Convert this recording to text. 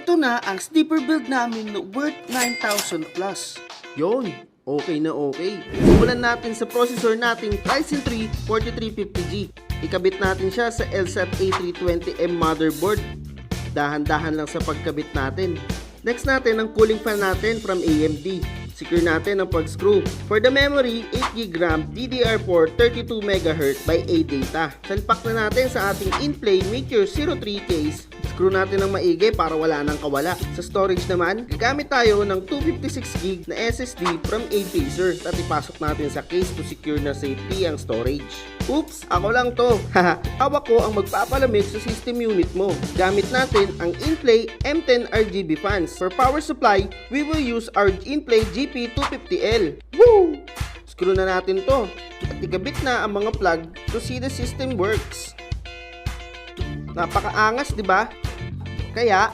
Eto na ang sleeper build namin na worth 9,000 plus. Yon, okay na okay. Simulan natin sa processor nating Ryzen 3 4350G. Ikabit natin siya sa LSAT A320M motherboard. Dahan-dahan lang sa pagkabit natin. Next natin ang cooling fan natin from AMD. Secure natin ang pag-screw. For the memory, 8GB RAM DDR4 32MHz by ADATA. Salpak na natin sa ating in-play Meteor 03 case. Screw natin ng maigi para wala nang kawala. Sa storage naman, gagamit tayo ng 256GB na SSD from Apacer at ipasok natin sa case to secure na safety ang storage. Oops, ako lang to. Hawak ko ang magpapalamig sa system unit mo. Gamit natin ang in-play M10 RGB fans. For power supply, we will use our in-play GP250L. Woo! Screw na natin to at ikabit na ang mga plug to see the system works. Napakaangas, di ba? Kaya